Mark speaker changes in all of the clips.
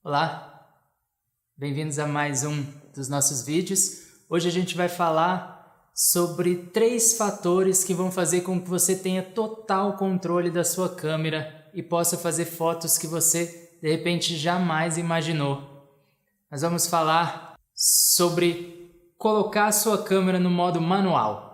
Speaker 1: Olá, bem-vindos a mais um dos nossos vídeos. Hoje a gente vai falar sobre 3 fatores que vão fazer com que você tenha total controle da sua câmera e possa fazer fotos que você, de repente, jamais imaginou. Nós vamos falar sobre colocar a sua câmera no modo manual.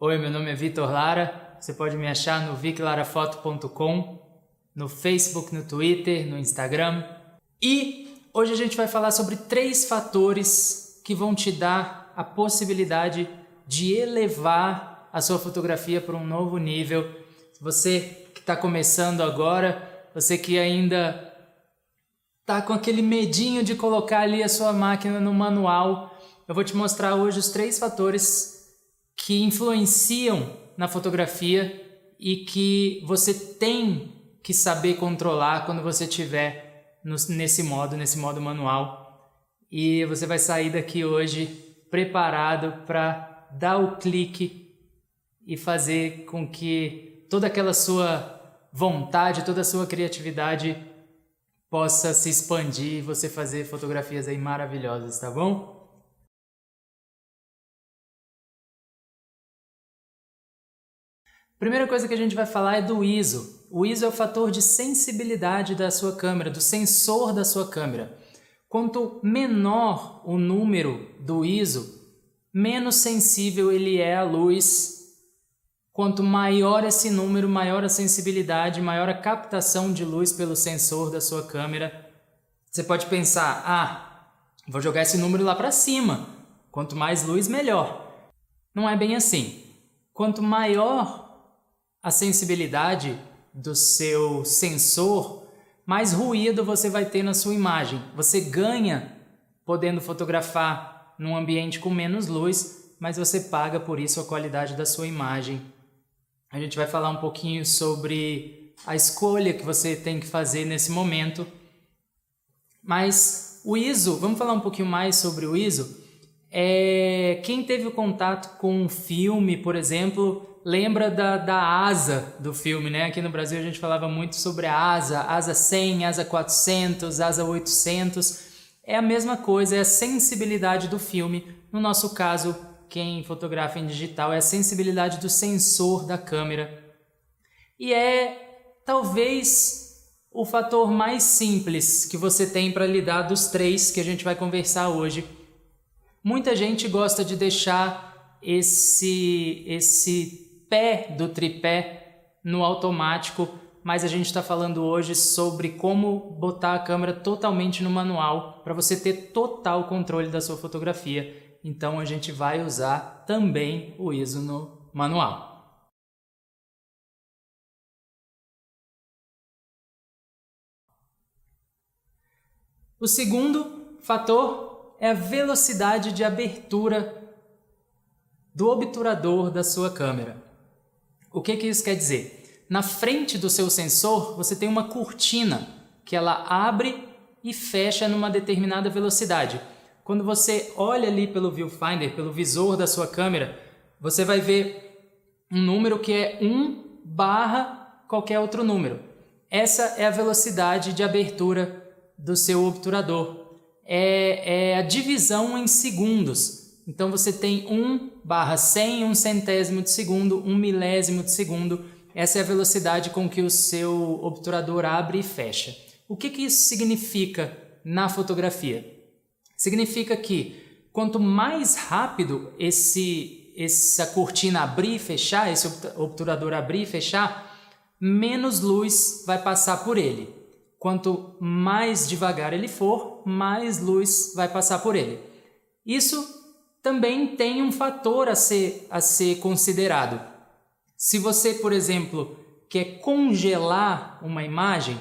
Speaker 1: Oi, meu nome é Vitor Lara, você pode me achar no viclarafoto.com, no Facebook, no Twitter, no Instagram. E hoje a gente vai falar sobre 3 fatores que vão te dar a possibilidade de elevar a sua fotografia para um novo nível. Você que está começando agora, você que ainda está com aquele medinho de colocar ali a sua máquina no manual, eu vou te mostrar hoje os 3 fatores que influenciam na fotografia e que você tem que saber controlar quando você estiver nesse modo manual. E você vai sair daqui hoje preparado para dar o clique e fazer com que toda aquela sua vontade, toda a sua criatividade possa se expandir e você fazer fotografias aí maravilhosas, tá bom? Primeira coisa que a gente vai falar é do ISO. O ISO é o fator de sensibilidade da sua câmera, do sensor da sua câmera. Quanto menor o número do ISO, menos sensível ele é à luz. Quanto maior esse número, maior a sensibilidade, maior a captação de luz pelo sensor da sua câmera. Você pode pensar, vou jogar esse número lá para cima. Quanto mais luz, melhor. Não é bem assim. Quanto maior a sensibilidade do seu sensor, mais ruído você vai ter na sua imagem. Você ganha podendo fotografar num ambiente com menos luz, mas você paga por isso a qualidade da sua imagem. A gente vai falar um pouquinho sobre a escolha que você tem que fazer nesse momento. Mas o ISO, vamos falar um pouquinho mais sobre o ISO? Quem teve o contato com um filme, por exemplo, lembra da asa do filme, né? Aqui no Brasil a gente falava muito sobre a asa 100, asa 400, asa 800. É a mesma coisa, é a sensibilidade do filme. No nosso caso, quem fotografa em digital é a sensibilidade do sensor da câmera. E é talvez o fator mais simples que você tem para lidar dos 3 que a gente vai conversar hoje. Muita gente gosta de deixar esse pé do tripé no automático, mas a gente está falando hoje sobre como botar a câmera totalmente no manual para você ter total controle da sua fotografia. Então a gente vai usar também o ISO no manual. O segundo fator é a velocidade de abertura do obturador da sua câmera. O que isso quer dizer? Na frente do seu sensor você tem uma cortina que ela abre e fecha numa determinada velocidade. Quando você olha ali pelo viewfinder, pelo visor da sua câmera, você vai ver um número que é 1 barra qualquer outro número. Essa é a velocidade de abertura do seu obturador. É a divisão em segundos. Então você tem 1/100, 1/100º de segundo, 1 milésimo de segundo. Essa é a velocidade com que o seu obturador abre e fecha. O que isso significa na fotografia? Significa que quanto mais rápido essa cortina abrir e fechar, esse obturador abrir e fechar, menos luz vai passar por ele. Quanto mais devagar ele for, mais luz vai passar por ele. Isso também tem um fator a ser considerado. Se você, por exemplo, quer congelar uma imagem,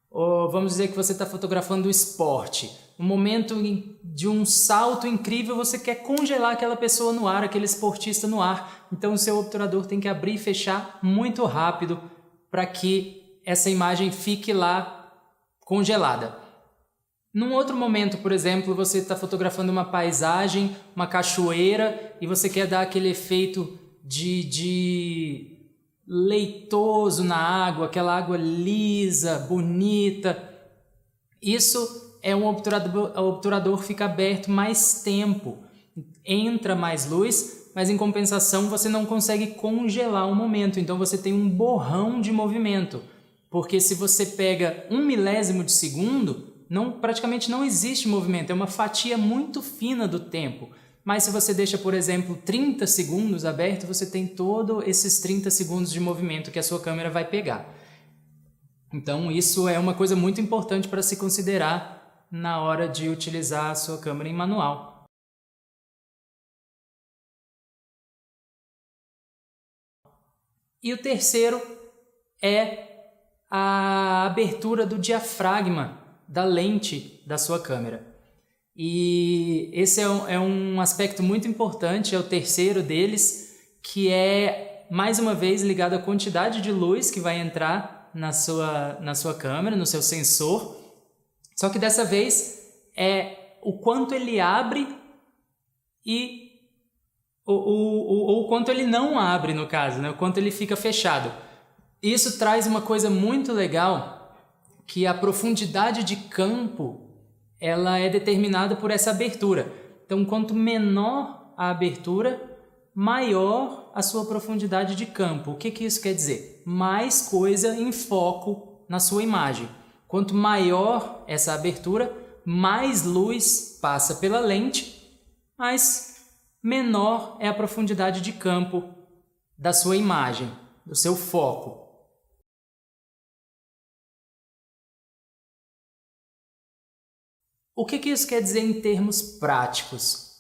Speaker 1: ou vamos dizer que você está fotografando o esporte, no momento de um salto incrível você quer congelar aquela pessoa no ar, aquele esportista no ar, então o seu obturador tem que abrir e fechar muito rápido para que essa imagem fique lá congelada. Num outro momento, por exemplo, você está fotografando uma paisagem, uma cachoeira, e você quer dar aquele efeito de leitoso na água, aquela água lisa, bonita. Isso é um obturador, o obturador fica aberto mais tempo, entra mais luz, mas em compensação você não consegue congelar o momento, então você tem um borrão de movimento, porque se você pega 1 milésimo de segundo, praticamente não existe movimento, é uma fatia muito fina do tempo. Mas se você deixa, por exemplo, 30 segundos aberto, você tem todos esses 30 segundos de movimento que a sua câmera vai pegar. Então isso é uma coisa muito importante para se considerar na hora de utilizar a sua câmera em manual. E o terceiro é a abertura do diafragma da lente da sua câmera. E esse é um aspecto muito importante, é o terceiro deles, que é, mais uma vez, ligado à quantidade de luz que vai entrar na sua câmera, no seu sensor. Só que dessa vez é o quanto ele abre e o quanto ele não abre, no caso, né? O quanto ele fica fechado. Isso traz uma coisa muito legal, que a profundidade de campo ela é determinada por essa abertura. Então, quanto menor a abertura, maior a sua profundidade de campo. O que isso quer dizer? Mais coisa em foco na sua imagem. Quanto maior essa abertura, mais luz passa pela lente, mas menor é a profundidade de campo da sua imagem, do seu foco. O que isso quer dizer em termos práticos?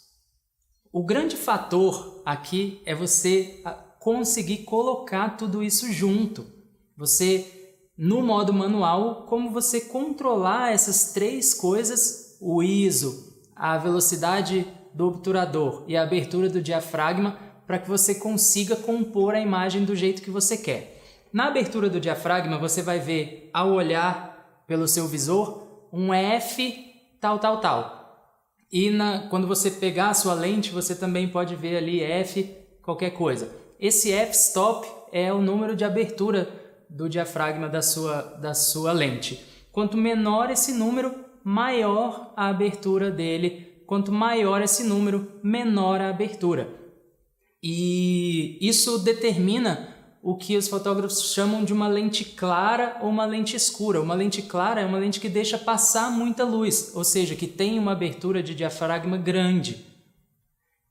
Speaker 1: O grande fator aqui é você conseguir colocar tudo isso junto. Você, no modo manual, como você controlar essas três coisas, o ISO, a velocidade do obturador e a abertura do diafragma, para que você consiga compor a imagem do jeito que você quer. Na abertura do diafragma, você vai ver, ao olhar pelo seu visor, um F tal. E quando você pegar a sua lente, você também pode ver ali F qualquer coisa. Esse f-stop é o número de abertura do diafragma da sua lente. Quanto menor esse número, maior a abertura dele. Quanto maior esse número, menor a abertura. E isso determina o que os fotógrafos chamam de uma lente clara ou uma lente escura. Uma lente clara é uma lente que deixa passar muita luz, ou seja, que tem uma abertura de diafragma grande.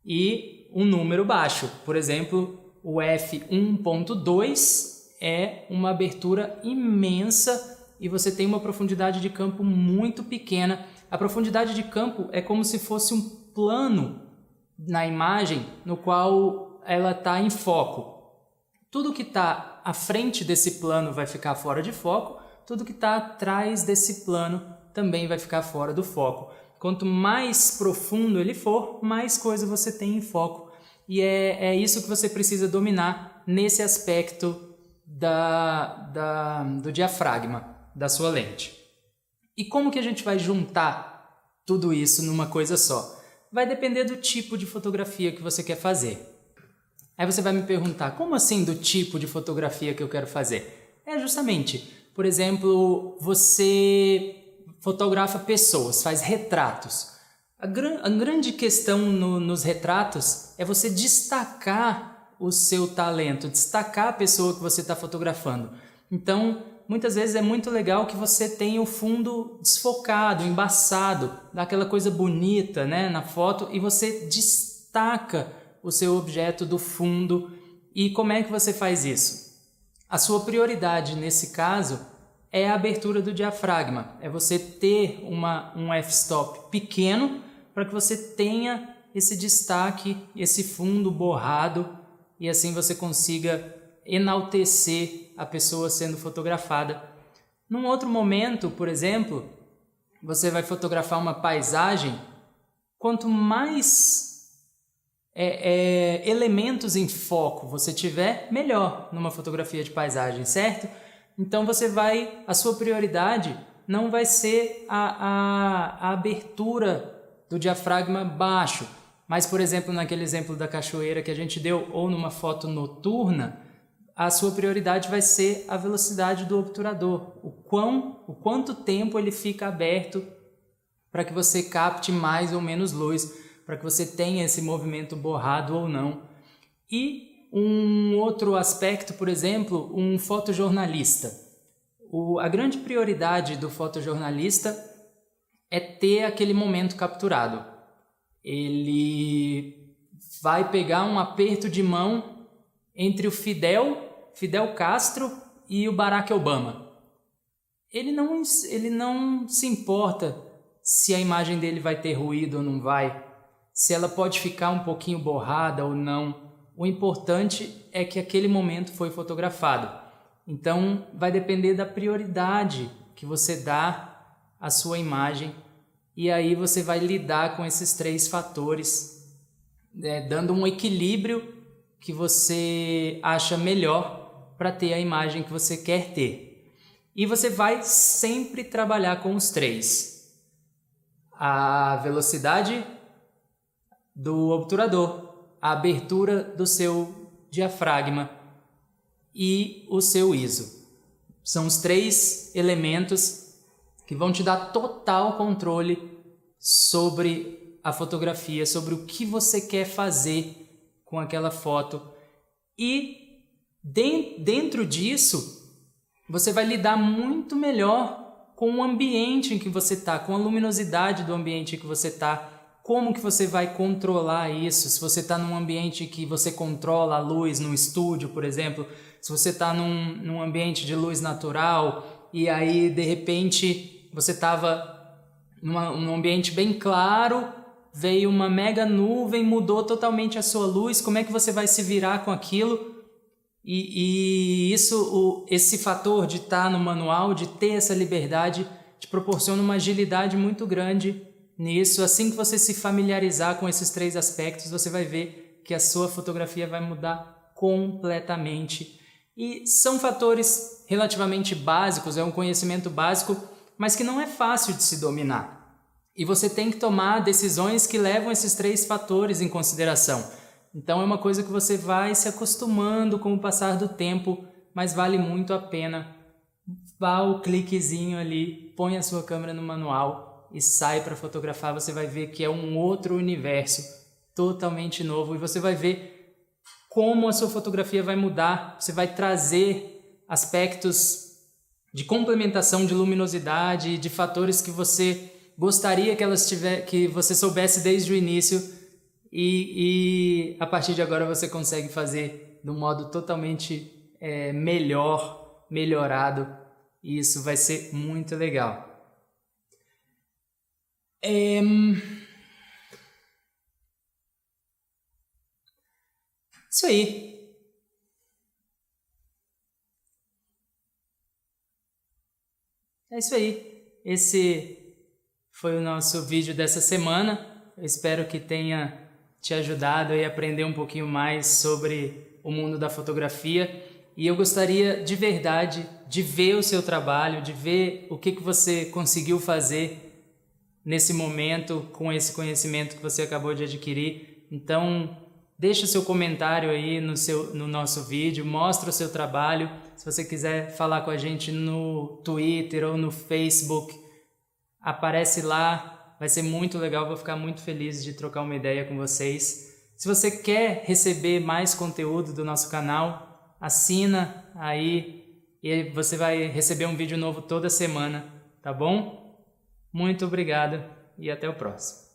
Speaker 1: E um número baixo, por exemplo, o f1.2 é uma abertura imensa e você tem uma profundidade de campo muito pequena. A profundidade de campo é como se fosse um plano na imagem no qual ela está em foco. Tudo que está à frente desse plano vai ficar fora de foco, tudo que está atrás desse plano também vai ficar fora do foco. Quanto mais profundo ele for, mais coisa você tem em foco. E é isso que você precisa dominar nesse aspecto do diafragma da sua lente. E como que a gente vai juntar tudo isso numa coisa só? Vai depender do tipo de fotografia que você quer fazer. Aí você vai me perguntar, como assim do tipo de fotografia que eu quero fazer? É justamente, por exemplo, você fotografa pessoas, faz retratos. A grande questão nos retratos é você destacar o seu talento, destacar a pessoa que você está fotografando. Então, muitas vezes é muito legal que você tenha o fundo desfocado, embaçado, dá aquela coisa bonita, né, na foto, e você destaca o seu objeto do fundo. E como é que você faz isso? A sua prioridade nesse caso é a abertura do diafragma, é você ter um f-stop pequeno para que você tenha esse destaque, esse fundo borrado e assim você consiga enaltecer a pessoa sendo fotografada. Num outro momento, por exemplo, você vai fotografar uma paisagem, quanto mais elementos em foco você tiver, melhor numa fotografia de paisagem, certo? Então a sua prioridade não vai ser a abertura do diafragma baixo. Mas, por exemplo, naquele exemplo da cachoeira que a gente deu, ou numa foto noturna, a sua prioridade vai ser a velocidade do obturador, o quanto tempo ele fica aberto para que você capte mais ou menos luz, para que você tenha esse movimento borrado ou não. E um outro aspecto, por exemplo, um fotojornalista. A grande prioridade do fotojornalista é ter aquele momento capturado. Ele vai pegar um aperto de mão entre o Fidel Castro e o Barack Obama. Ele não se importa se a imagem dele vai ter ruído ou não vai, se ela pode ficar um pouquinho borrada ou não. O importante é que aquele momento foi fotografado. Então, vai depender da prioridade que você dá à sua imagem, e aí você vai lidar com esses 3 fatores, dando um equilíbrio que você acha melhor para ter a imagem que você quer ter. E você vai sempre trabalhar com os 3. A velocidade do obturador, a abertura do seu diafragma e o seu ISO. São os 3 elementos que vão te dar total controle sobre a fotografia, sobre o que você quer fazer com aquela foto. E dentro disso, você vai lidar muito melhor com o ambiente em que você está, com a luminosidade do ambiente em que você está. Como que você vai controlar isso? Se você está num ambiente que você controla a luz, no estúdio, por exemplo, se você está num ambiente de luz natural e aí, de repente, você estava num ambiente bem claro, veio uma mega nuvem, mudou totalmente a sua luz, como é que você vai se virar com aquilo? E esse fator de estar no manual, de ter essa liberdade, te proporciona uma agilidade muito grande nisso. Assim que você se familiarizar com esses 3 aspectos, você vai ver que a sua fotografia vai mudar completamente. E são fatores relativamente básicos, é um conhecimento básico, mas que não é fácil de se dominar. E você tem que tomar decisões que levam esses 3 fatores em consideração. Então é uma coisa que você vai se acostumando com o passar do tempo, mas vale muito a pena. Vá o cliquezinho ali, põe a sua câmera no manual e sai para fotografar. Você vai ver que é um outro universo totalmente novo e você vai ver como a sua fotografia vai mudar. Você vai trazer aspectos de complementação, de luminosidade, de fatores que você gostaria que você soubesse desde o início e a partir de agora você consegue fazer de um modo totalmente melhorado, e isso vai ser muito legal. Isso aí. É isso aí. Esse foi o nosso vídeo dessa semana. Eu espero que tenha te ajudado a aprender um pouquinho mais sobre o mundo da fotografia. E eu gostaria de verdade de ver o seu trabalho, de ver o que você conseguiu fazer nesse momento com esse conhecimento que você acabou de adquirir. Então, deixa o seu comentário aí no nosso vídeo, mostra o seu trabalho. Se você quiser falar com a gente no Twitter ou no Facebook, aparece lá, vai ser muito legal, vou ficar muito feliz de trocar uma ideia com vocês. Se você quer receber mais conteúdo do nosso canal, assina aí e você vai receber um vídeo novo toda semana, tá bom? Muito obrigado e até o próximo.